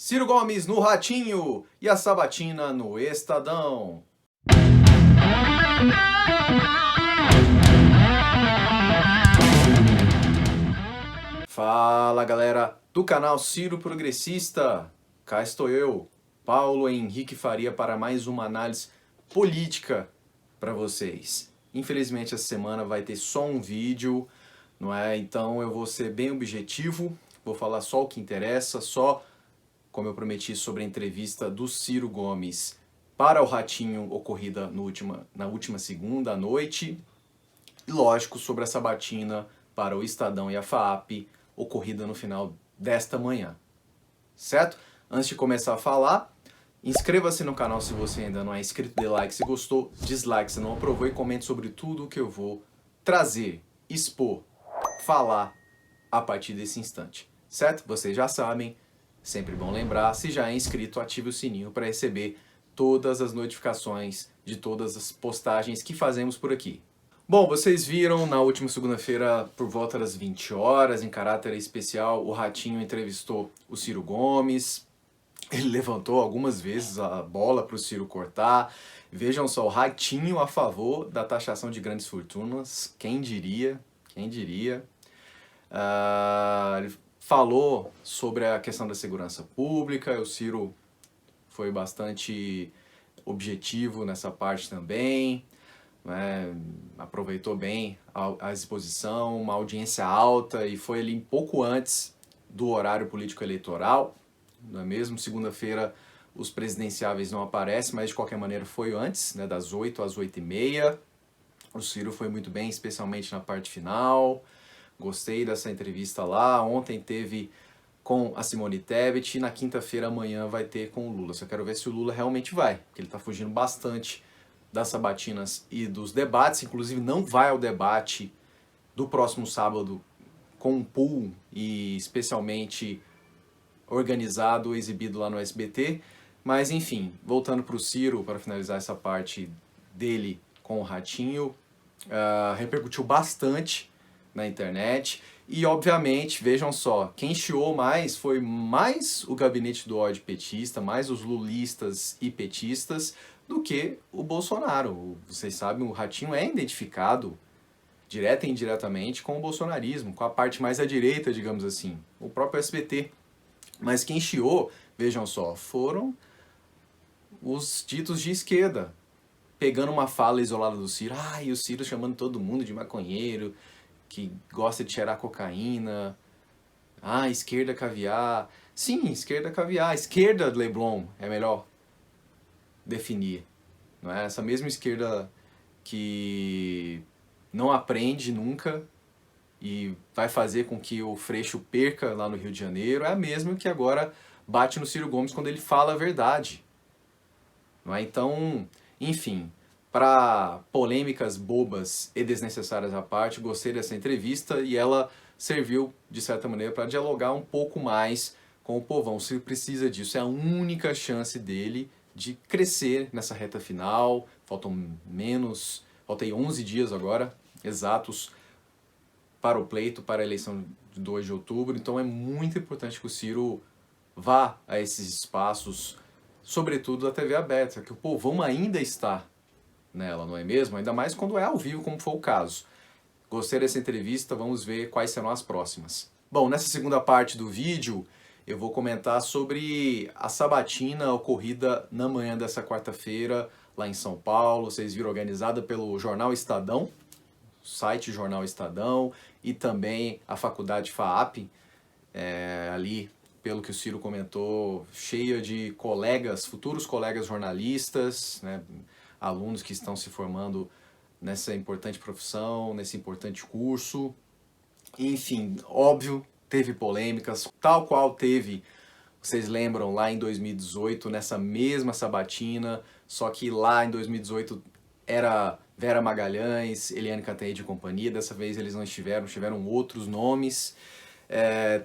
Ciro Gomes no Ratinho e a Sabatina no Estadão. Fala galera do canal Ciro Progressista, cá estou eu, Paulo Henrique Faria, para mais uma análise política para vocês. Infelizmente essa semana vai ter só um vídeo, não é? Então eu vou ser bem objetivo, vou falar só o que interessa, só como eu prometi sobre a entrevista do Ciro Gomes para o Ratinho ocorrida na última segunda à noite, e lógico sobre a sabatina para o Estadão e a FAAP ocorrida no final desta manhã, certo? Antes de começar a falar, inscreva-se no canal se você ainda não é inscrito, dê like se gostou, dislike se não aprovou e comente sobre tudo o que eu vou trazer, expor, falar a partir desse instante, certo? Vocês já sabem, sempre bom lembrar, se já é inscrito, ative o sininho para receber todas as notificações de todas as postagens que fazemos por aqui. Bom, vocês viram na última segunda-feira, por volta das 20 horas, em caráter especial, o Ratinho entrevistou o Ciro Gomes. Ele levantou algumas vezes a bola para o Ciro cortar. Vejam só, o Ratinho a favor da taxação de grandes fortunas. Quem diria? Quem diria? Ele falou sobre a questão da segurança pública. O Ciro foi bastante objetivo nessa parte também. Aproveitou bem a exposição, uma audiência alta, e foi ali um pouco antes do horário político eleitoral, não é mesmo? Segunda-feira os presidenciáveis não aparecem, mas de qualquer maneira foi antes, né, das 8 às 8h30. O Ciro foi muito bem, especialmente na parte final. Gostei dessa entrevista lá. Ontem teve com a Simone Tebet e na quinta-feira amanhã vai ter com o Lula. Só quero ver se o Lula realmente vai, porque ele está fugindo bastante das sabatinas e dos debates. Inclusive não vai ao debate do próximo sábado com um pool e especialmente organizado, exibido lá no SBT. Mas enfim, voltando para o Ciro, para finalizar essa parte dele com o Ratinho, repercutiu bastante na internet. E obviamente, vejam só, quem chiou mais foi mais o gabinete do ódio petista, mais os lulistas e petistas, do que o Bolsonaro. Vocês sabem, o Ratinho é identificado direta e indiretamente com o bolsonarismo, com a parte mais à direita, digamos assim, o próprio SBT. Mas quem chiou, vejam só, foram os ditos de esquerda, pegando uma fala isolada do Ciro. E o Ciro chamando todo mundo de maconheiro, que gosta de cheirar cocaína. Esquerda caviar. Sim, esquerda caviar. Esquerda Leblon é melhor definir. Não é? Essa mesma esquerda que não aprende nunca e vai fazer com que o Freixo perca lá no Rio de Janeiro, é a mesma que agora bate no Ciro Gomes quando ele fala a verdade. Não é? Então, enfim, para polêmicas bobas e desnecessárias à parte, gostei dessa entrevista e ela serviu, de certa maneira, para dialogar um pouco mais com o povão. Se precisa disso, é a única chance dele de crescer nessa reta final. Faltam 11 dias agora, exatos, para o pleito, para a eleição de 2 de outubro. Então é muito importante que o Ciro vá a esses espaços, sobretudo da TV aberta, que o povão ainda está nela, não é mesmo? Ainda mais quando é ao vivo, como foi o caso. Gostei dessa entrevista, vamos ver quais serão as próximas. Bom, nessa segunda parte do vídeo, eu vou comentar sobre a sabatina ocorrida na manhã dessa quarta-feira, lá em São Paulo. Vocês viram, organizada pelo Jornal Estadão, site Jornal Estadão, e também a faculdade FAAP, ali, pelo que o Ciro comentou, cheia de colegas, futuros colegas jornalistas, né, alunos que estão se formando nessa importante profissão, nesse importante curso. Enfim, óbvio, teve polêmicas, tal qual teve, vocês lembram, lá em 2018, nessa mesma sabatina, só que lá em 2018 era Vera Magalhães, Eliane Cantanhede e companhia. Dessa vez eles não tiveram outros nomes.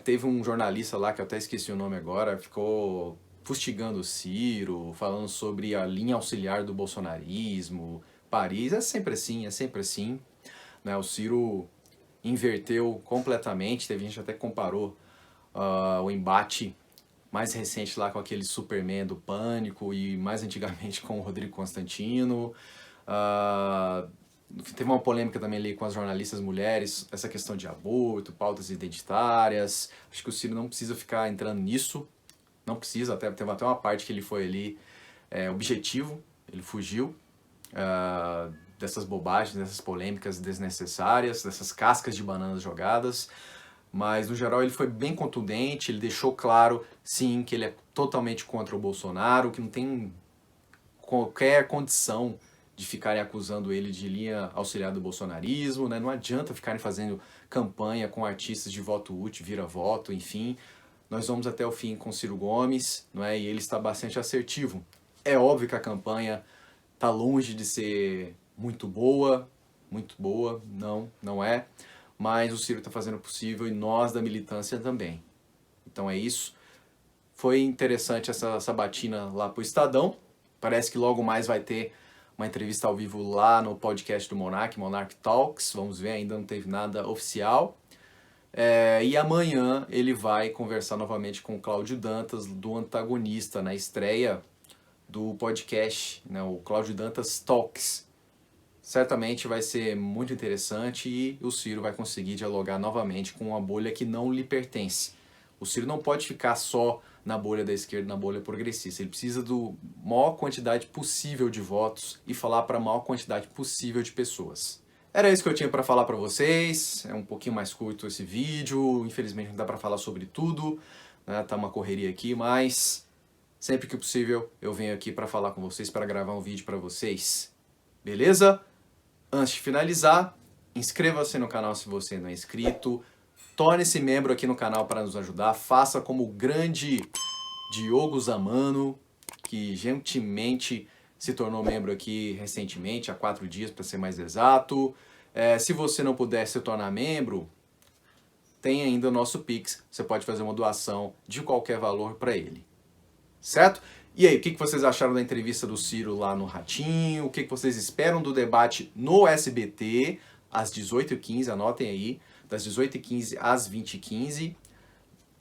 Teve um jornalista lá, que eu até esqueci o nome agora, ficou fustigando o Ciro, falando sobre a linha auxiliar do bolsonarismo, Paris. É sempre assim, né? O Ciro inverteu completamente, teve gente até que comparou o embate mais recente lá com aquele Superman do Pânico e mais antigamente com o Rodrigo Constantino. Teve uma polêmica também ali com as jornalistas mulheres, essa questão de aborto, pautas identitárias. Acho que o Ciro não precisa ficar entrando nisso, não precisa, teve até uma parte que ele foi ali objetivo, ele fugiu dessas bobagens, dessas polêmicas desnecessárias, dessas cascas de bananas jogadas. Mas, no geral, ele foi bem contundente, ele deixou claro, sim, que ele é totalmente contra o Bolsonaro, que não tem qualquer condição de ficarem acusando ele de linha auxiliar do bolsonarismo, né? Não adianta ficarem fazendo campanha com artistas de voto útil, vira voto, enfim. Nós vamos até o fim com Ciro Gomes, não é? E ele está bastante assertivo. É óbvio que a campanha está longe de ser muito boa, não é. Mas o Ciro está fazendo o possível e nós da militância também. Então é isso. Foi interessante essa sabatina lá pro Estadão. Parece que logo mais vai ter uma entrevista ao vivo lá no podcast do Monark, Monark Talks. Vamos ver, ainda não teve nada oficial. E amanhã ele vai conversar novamente com o Cláudio Dantas, do Antagonista, na estreia do podcast, né, o Cláudio Dantas Talks. Certamente vai ser muito interessante e o Ciro vai conseguir dialogar novamente com uma bolha que não lhe pertence. O Ciro não pode ficar só na bolha da esquerda, na bolha progressista. Ele precisa do maior quantidade possível de votos e falar para a maior quantidade possível de pessoas. Era isso que eu tinha para falar para vocês. É um pouquinho mais curto esse vídeo. Infelizmente não dá para falar sobre tudo, né? Tá uma correria aqui, mas sempre que possível eu venho aqui para falar com vocês, para gravar um vídeo para vocês. Beleza? Antes de finalizar, inscreva-se no canal se você não é inscrito, torne-se membro aqui no canal para nos ajudar, faça como o grande Diogo Zamano, que gentilmente se tornou membro aqui recentemente, há 4 dias para ser mais exato. Se você não puder se tornar membro, tem ainda o nosso Pix, você pode fazer uma doação de qualquer valor para ele, certo? E aí, o que vocês acharam da entrevista do Ciro lá no Ratinho? O que vocês esperam do debate no SBT, às 18h15, anotem aí, das 18h15 às 20h15.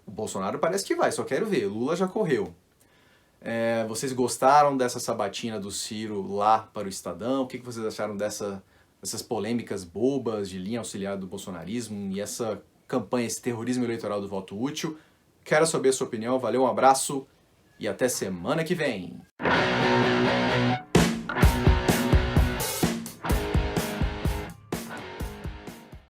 O Bolsonaro parece que vai, só quero ver, Lula já correu. Vocês gostaram dessa sabatina do Ciro lá para o Estadão? O que vocês acharam dessas polêmicas bobas de linha auxiliar do bolsonarismo e essa campanha, esse terrorismo eleitoral do voto útil? Quero saber a sua opinião, valeu, um abraço. E até semana que vem!